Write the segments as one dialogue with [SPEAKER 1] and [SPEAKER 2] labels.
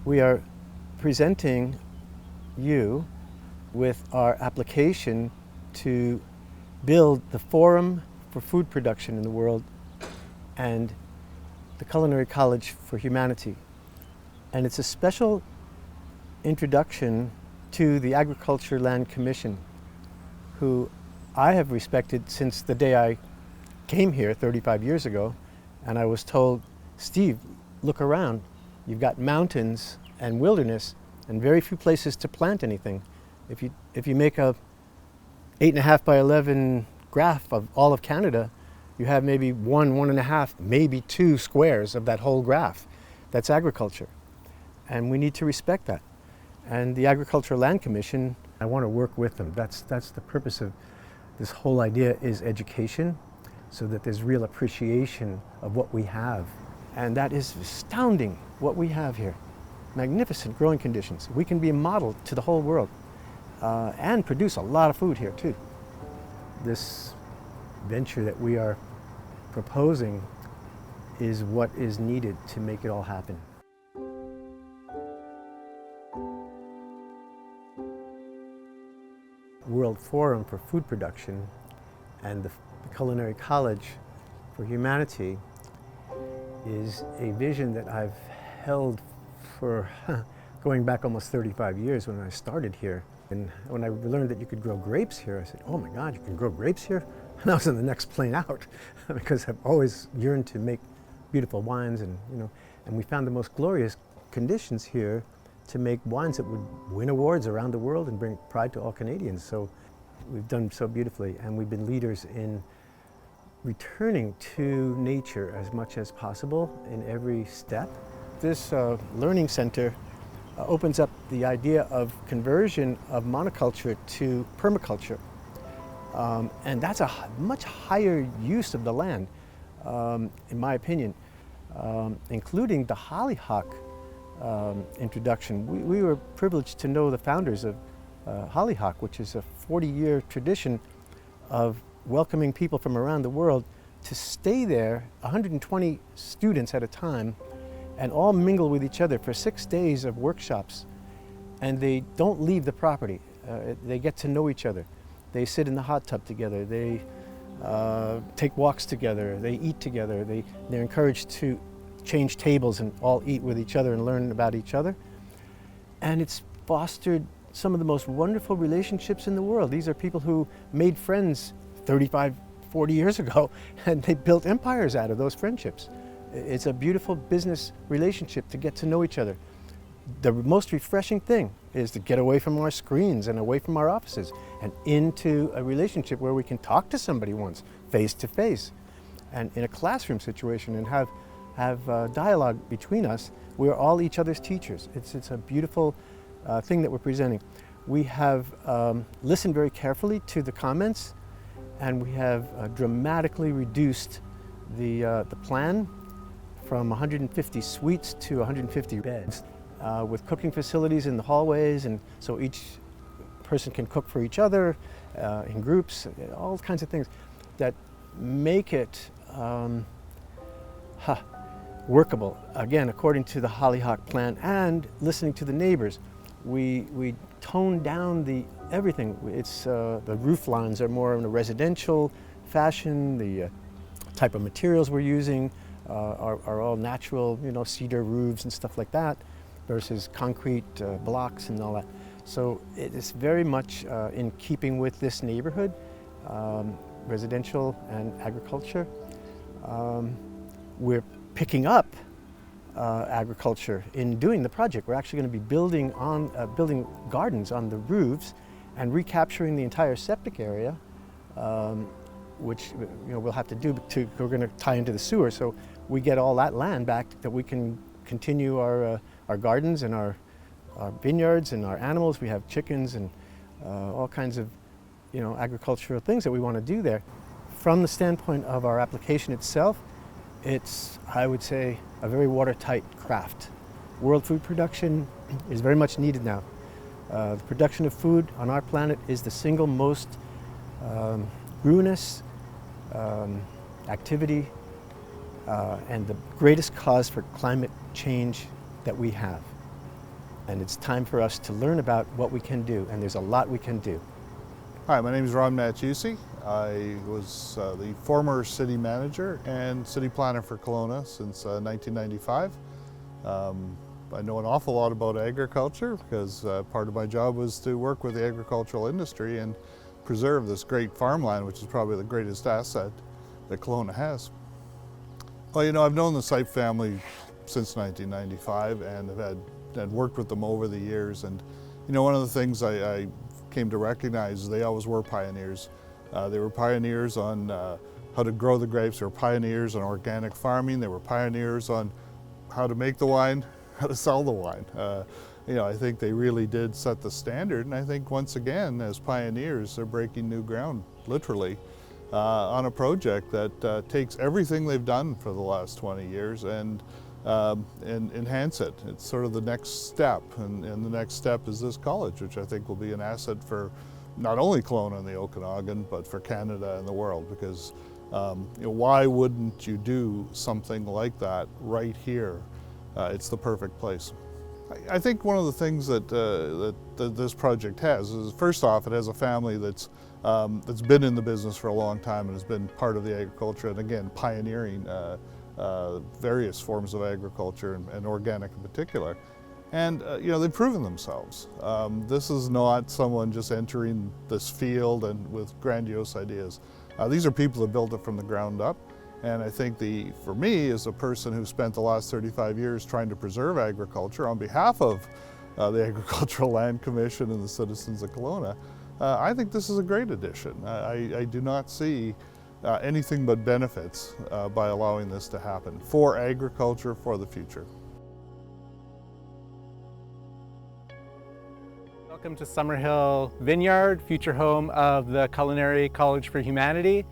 [SPEAKER 1] We are presenting you with our application to build the Forum for Food Production in the World and the Culinary College for Humanity. And it's a special introduction to the Agriculture Land Commission, who I have respected since the day I came here 35 years ago, and I was told, Steve, look around. You've got mountains and wilderness and very few places to plant anything. If you make a 8.5 by 11 graph of all of Canada, you have maybe 1.5, maybe 2 squares of that whole graph. That's agriculture. And we need to respect that. And the Agricultural Land Commission, I want to work with them. That's the purpose of this whole idea, is education, so that there's real appreciation of what we have. And that is astounding, what we have here. Magnificent growing conditions. We can be a model to the whole world and produce a lot of food here too. This venture that we are proposing is what is needed to make it all happen. World Forum for Food Production and the Culinary College for Humanity is a vision that I've held for going back almost 35 years when I started here. And when I learned that you could grow grapes here, I said, oh my God, you can grow grapes here? And I was on the next plane out because I've always yearned to make beautiful wines, and we found the most glorious conditions here to make wines that would win awards around the world and bring pride to all Canadians. So we've done so beautifully, and we've been leaders in returning to nature as much as possible in every step. This learning center opens up the idea of conversion of monoculture to permaculture. And that's a much higher use of the land, in my opinion, including the hollyhock introduction. We were privileged to know the founders of Hollyhock, which is a 40-year tradition of welcoming people from around the world to stay there, 120 students at a time, and all mingle with each other for 6 days of workshops. And they don't leave the property. They get to know each other. They sit in the hot tub together. They take walks together. They eat together. They're encouraged to change tables and all eat with each other and learn about each other. And it's fostered some of the most wonderful relationships in the world. These are people who made friends 35, 40 years ago, and they built empires out of those friendships. It's a beautiful business relationship to get to know each other. The most refreshing thing is to get away from our screens and away from our offices and into a relationship where we can talk to somebody once, face to face, and in a classroom situation, and have dialogue between us. We're all each other's teachers. It's a beautiful thing that we're presenting. We have listened very carefully to the comments, and we have dramatically reduced the plan from 150 suites to 150 beds, with cooking facilities in the hallways, and so each person can cook for each other in groups, all kinds of things that make it workable, again, according to the Hollyhock plan, and listening to the neighbors. We toned down everything. It's the roof lines are more in a residential fashion. The type of materials we're using are all natural, cedar roofs and stuff like that, versus concrete blocks and all that. So it is very much in keeping with this neighborhood, residential and agriculture. We're picking up agriculture in doing the project. We're actually going to be building gardens on the roofs and recapturing the entire septic area, which we'll have to do. We're going to tie into the sewer, so we get all that land back that we can continue our gardens and our vineyards and our animals. We have chickens and all kinds of agricultural things that we want to do there. From the standpoint of our application itself, it's, I would say, a very watertight craft. World food production is very much needed now. The production of food on our planet is the single most ruinous activity and the greatest cause for climate change that we have. And it's time for us to learn about what we can do, and there's a lot we can do.
[SPEAKER 2] Hi, my name is Ron Mattiusi. I was the former city manager and city planner for Kelowna since 1995. I know an awful lot about agriculture because part of my job was to work with the agricultural industry and preserve this great farmland, which is probably the greatest asset that Kelowna has. Well, you know, I've known the Sipe family since 1995 and have had worked with them over the years. And you know, one of the things I came to recognize is they always were pioneers. They were pioneers on how to grow the grapes. They were pioneers on organic farming. They were pioneers on how to make the wine, how to sell the wine. You know, I think they really did set the standard, and I think once again, as pioneers, they're breaking new ground, literally, on a project that takes everything they've done for the last 20 years and enhance it. It's sort of the next step, and the next step is this college, which I think will be an asset for not only Kelowna and the Okanagan, but for Canada and the world, because you know, why wouldn't you do something like that right here? It's the perfect place. I think one of the things that this project has is, first off, it has a family that's been in the business for a long time and has been part of the agriculture, and again, pioneering various forms of agriculture and organic in particular. And you know, they've proven themselves. This is not someone just entering this field and with grandiose ideas. These are people that built it from the ground up. And I think for me, as a person who spent the last 35 years trying to preserve agriculture on behalf of the Agricultural Land Commission and the citizens of Kelowna, I think this is a great addition. I do not see anything but benefits by allowing this to happen for agriculture for the future.
[SPEAKER 3] Welcome to Summerhill Vineyard, future home of the Culinary College for Humanity.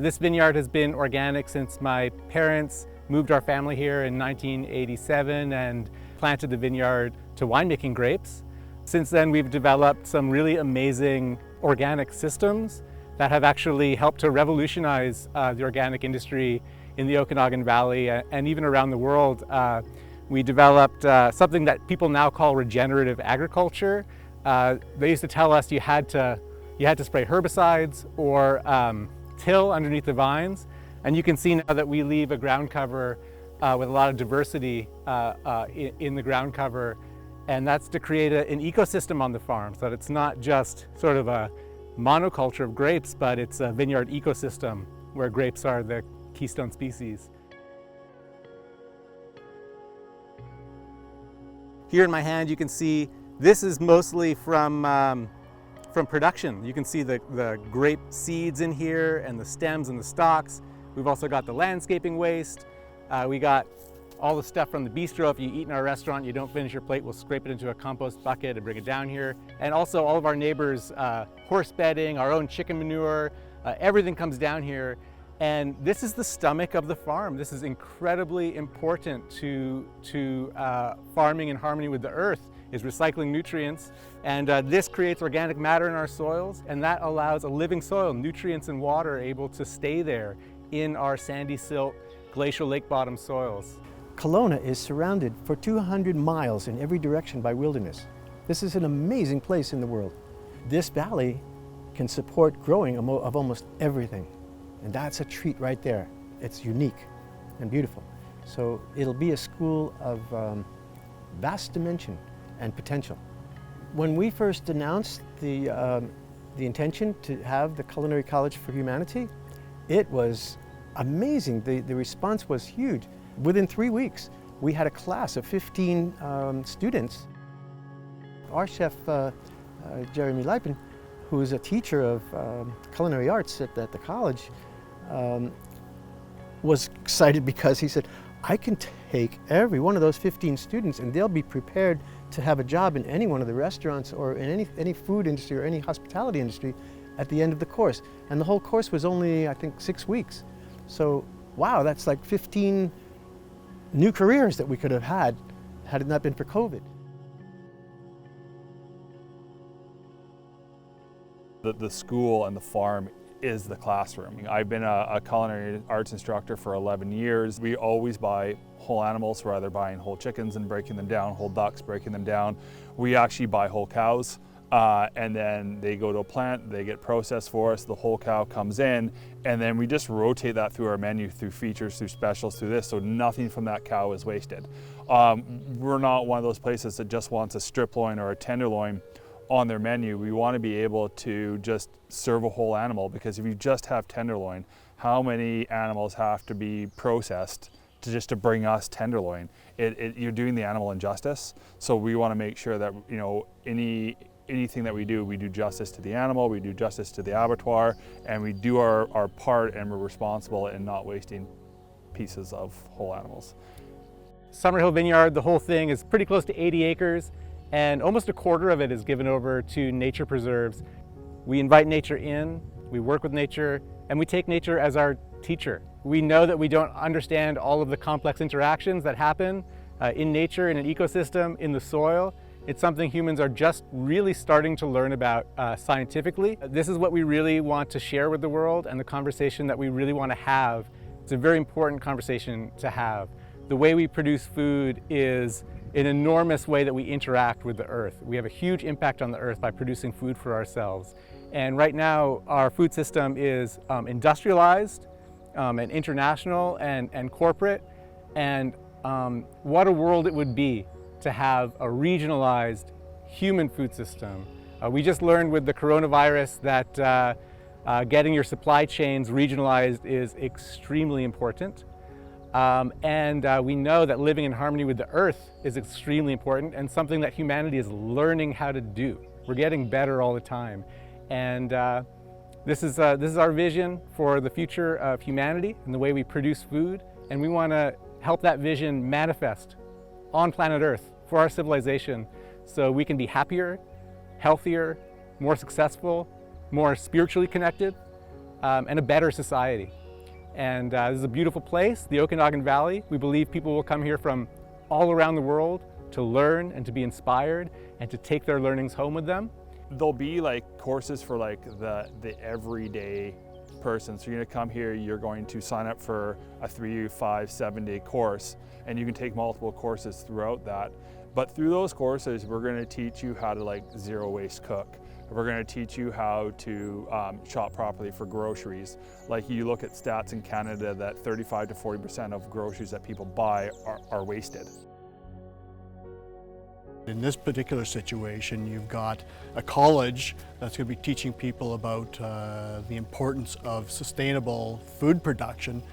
[SPEAKER 3] This vineyard has been organic since my parents moved our family here in 1987 and planted the vineyard to winemaking grapes. Since then, we've developed some really amazing organic systems that have actually helped to revolutionize the organic industry in the Okanagan Valley and even around the world. We developed something that people now call regenerative agriculture. They used to tell us you had to spray herbicides or till underneath the vines, and you can see now that we leave a ground cover with a lot of diversity in the ground cover, and that's to create an ecosystem on the farm, so that it's not just sort of a monoculture of grapes, but it's a vineyard ecosystem where grapes are the keystone species. Here in my hand you can see this is mostly from production. You can see the grape seeds in here and the stems and the stalks. We've also got the landscaping waste. We got all the stuff from the bistro. If you eat in our restaurant, you don't finish your plate, we'll scrape it into a compost bucket and bring it down here. And also all of our neighbors' horse bedding, our own chicken manure, everything comes down here. And this is the stomach of the farm. This is incredibly important to farming in harmony with the earth, is recycling nutrients. And this creates organic matter in our soils, and that allows a living soil. Nutrients and water are able to stay there in our sandy silt, glacial lake bottom soils.
[SPEAKER 1] Kelowna is surrounded for 200 miles in every direction by wilderness. This is an amazing place in the world. This valley can support growing of almost everything. And that's a treat right there. It's unique and beautiful. So it'll be a school of vast dimension and potential. When we first announced the intention to have the Culinary College for Humanity, it was amazing. The response was huge. Within 3 weeks, we had a class of 15 students. Our chef, Jeremy Lipin, who is a teacher of culinary arts at the college, was excited because he said, I can take every one of those 15 students and they'll be prepared to have a job in any one of the restaurants or in any food industry or any hospitality industry at the end of the course. And the whole course was only, I think, 6 weeks. So, wow, that's like 15 new careers that we could have had it not been for COVID.
[SPEAKER 4] The school and the farm is the classroom. I've been a culinary arts instructor for 11 years. We always buy whole animals, rather buying whole chickens and breaking them down, whole ducks, breaking them down. We actually buy whole cows. And then they go to a plant, they get processed for us, the whole cow comes in, and then we just rotate that through our menu, through features, through specials, through this, so nothing from that cow is wasted. We're not one of those places that just wants a strip loin or a tenderloin on their menu. We want to be able to just serve a whole animal, because if you just have tenderloin, how many animals have to be processed just to bring us tenderloin? You're doing the animal injustice. So we want to make sure that, you know, anything that we do justice to the animal, we do justice to the abattoir, and we do our part, and we're responsible in not wasting pieces of whole animals.
[SPEAKER 3] Summerhill Vineyard, the whole thing is pretty close to 80 acres, and almost a quarter of it is given over to nature preserves. We invite nature in, we work with nature, and we take nature as our teacher. We know that we don't understand all of the complex interactions that happen in nature, in an ecosystem, in the soil. It's something humans are just really starting to learn about scientifically. This is what we really want to share with the world, and the conversation that we really want to have. It's a very important conversation to have. The way we produce food is an enormous way that we interact with the earth. We have a huge impact on the earth by producing food for ourselves. And right now, our food system is industrialized and international and corporate. And what a world it would be to have a regionalized human food system. We just learned with the coronavirus that getting your supply chains regionalized is extremely important. We know that living in harmony with the earth is extremely important, and something that humanity is learning how to do. We're getting better all the time. And this is our vision for the future of humanity and the way we produce food. And we want to help that vision manifest on planet Earth for our civilization, so we can be happier, healthier, more successful, more spiritually connected, and a better society. And this is a beautiful place, the Okanagan Valley. We believe people will come here from all around the world to learn and to be inspired and to take their learnings home with them.
[SPEAKER 4] There'll be like courses for like the everyday person. So you're going to come here, you're going to sign up for a 3, 5, 7-day course, and you can take multiple courses throughout that. But through those courses, we're going to teach you how to like zero waste cook. We're going to teach you how to shop properly for groceries. Like, you look at stats in Canada that 35 to 40% of groceries that people buy are wasted.
[SPEAKER 5] In this particular situation, you've got a college that's going to be teaching people about the importance of sustainable food production,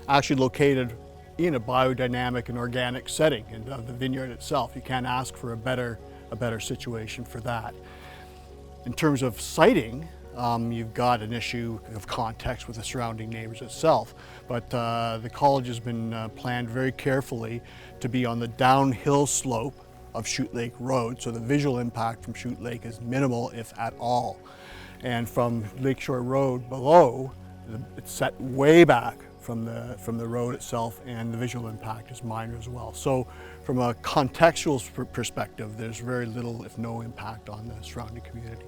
[SPEAKER 5] actually located in a biodynamic and organic setting of the vineyard itself. You can't ask for a better situation for that. In terms of siting, you've got an issue of context with the surrounding neighbors itself, but the college has been planned very carefully to be on the downhill slope of Chute Lake Road, so the visual impact from Chute Lake is minimal, if at all. And from Lakeshore Road below, it's set way back from the road itself, and the visual impact is minor as well. So from a contextual perspective, there's very little, if no, impact on the surrounding community.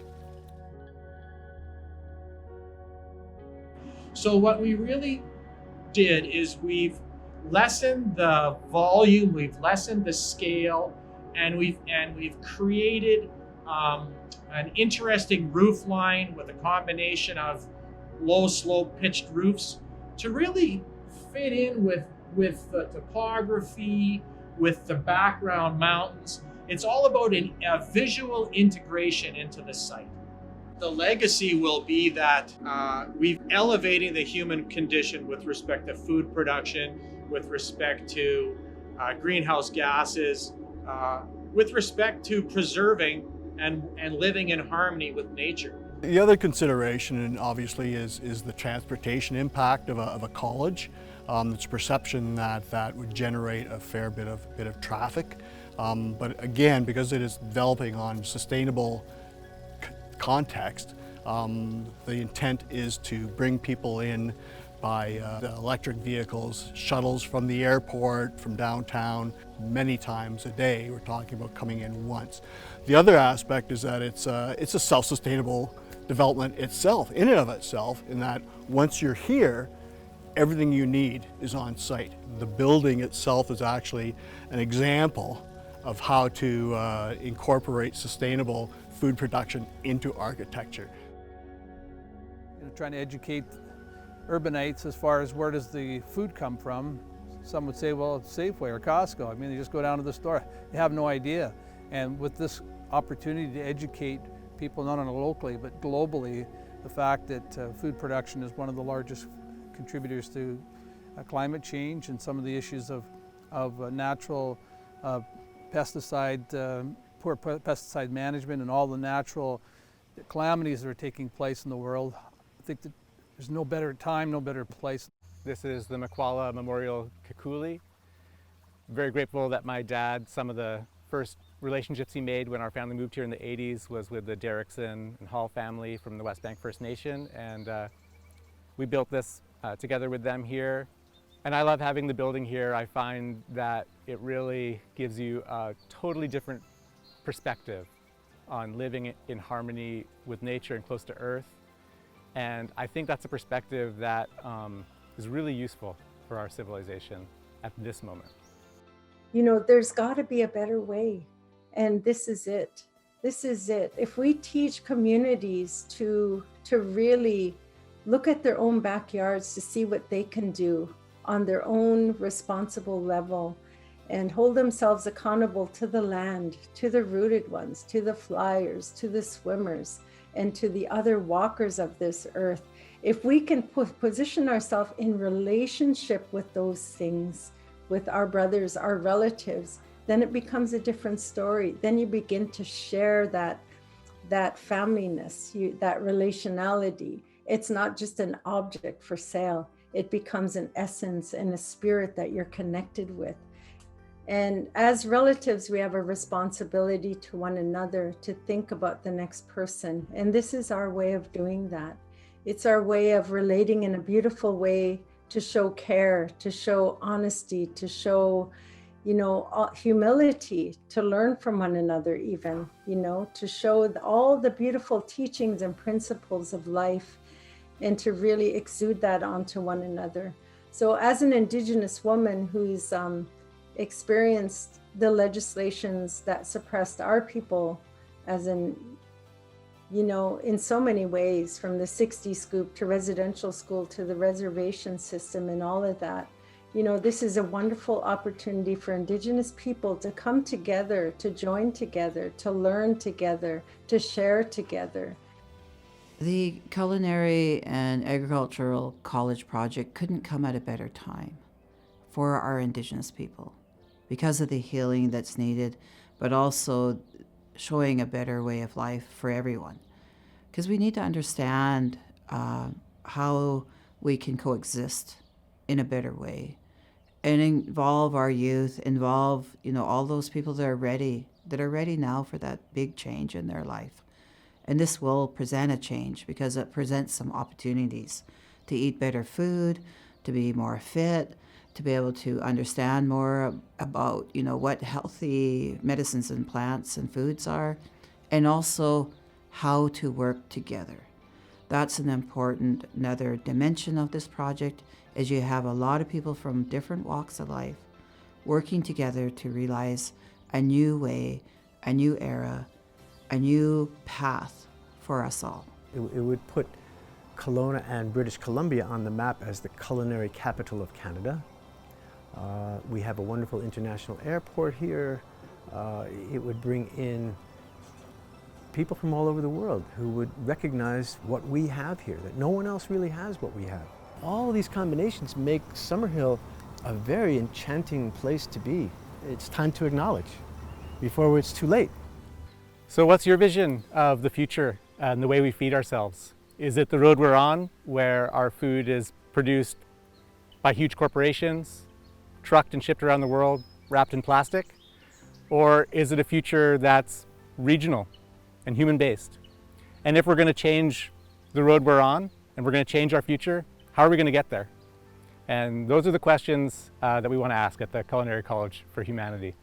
[SPEAKER 6] So what we really did is we've lessened the volume, we've lessened the scale, and we've created an interesting roof line with a combination of low slope pitched roofs to really fit in with the topography, with the background mountains. It's all about a visual integration into the site. The legacy will be that we've elevating the human condition with respect to food production, with respect to greenhouse gases, with respect to preserving and living in harmony with nature.
[SPEAKER 5] The other consideration, and obviously, is the transportation impact of a college. It's perception that would generate a fair bit of traffic. But again, because it is developing on sustainable context, the intent is to bring people in by the electric vehicles, shuttles from the airport, from downtown, many times a day. We're talking about coming in once. The other aspect is that it's a self-sustainable development itself, in and of itself, in that once you're here, everything you need is on site. The building itself is actually an example of how to incorporate sustainable food production into architecture.
[SPEAKER 7] Trying to educate urbanites as far as where does the food come from. Some would say, well, it's Safeway or Costco. I mean, they just go down to the store. They have no idea. And with this opportunity to educate people, not only locally, but globally, the fact that food production is one of the largest contributors to climate change and some of the issues of natural poor pesticide management and all the natural calamities that are taking place in the world. I think that there's no better time, no better place.
[SPEAKER 3] This is the Makwala Memorial Kikuli. Very grateful that my dad, some of the first relationships he made when our family moved here in the 80s was with the Derrickson and Hall family from the West Bank First Nation, and we built this together with them here. And I love having the building here. I find that it really gives you a totally different perspective on living in harmony with nature and close to earth. And I think that's a perspective that is really useful for our civilization at this moment.
[SPEAKER 8] You know, there's got to be a better way. And this is it. This is it. If we teach communities to really look at their own backyards to see what they can do on their own responsible level and hold themselves accountable to the land, to the rooted ones, to the flyers, to the swimmers, and to the other walkers of this earth. If we can position ourselves in relationship with those things, with our brothers, our relatives, then it becomes a different story. Then you begin to share that familyness, that relationality. It's not just an object for sale. It becomes an essence and a spirit that you're connected with. And as relatives, we have a responsibility to one another to think about the next person. And this is our way of doing that. It's our way of relating in a beautiful way to show care, to show honesty, to show, humility, to learn from one another even, to show all the beautiful teachings and principles of life and to really exude that onto one another. So as an Indigenous woman who's experienced the legislations that suppressed our people, as in so many ways, from the 60 scoop to residential school to the reservation system and all of that, this is a wonderful opportunity for Indigenous people to come together, to join together, to learn together, to share together.
[SPEAKER 9] The Culinary and Agricultural College project couldn't come at a better time for our Indigenous people because of the healing that's needed, but also showing a better way of life for everyone. Because we need to understand how we can coexist in a better way and involve our youth, involve all those people that are ready now for that big change in their life. And this will present a change because it presents some opportunities to eat better food, to be more fit, to be able to understand more about, what healthy medicines and plants and foods are, and also how to work together. That's an important another dimension of this project, is you have a lot of people from different walks of life working together to realize a new way, a new era, a new path for us all.
[SPEAKER 1] It would put Kelowna and British Columbia on the map as the culinary capital of Canada. We have a wonderful international airport here. It would bring in people from all over the world who would recognize what we have here, that no one else really has what we have. All of these combinations make Summerhill a very enchanting place to be. It's time to acknowledge before it's too late.
[SPEAKER 3] So what's your vision of the future and the way we feed ourselves? Is it the road we're on, where our food is produced by huge corporations, trucked and shipped around the world, wrapped in plastic? Or is it a future that's regional and human-based? And if we're going to change the road we're on, and we're going to change our future, how are we going to get there? And those are the questions that we want to ask at the Culinary College for Humanity.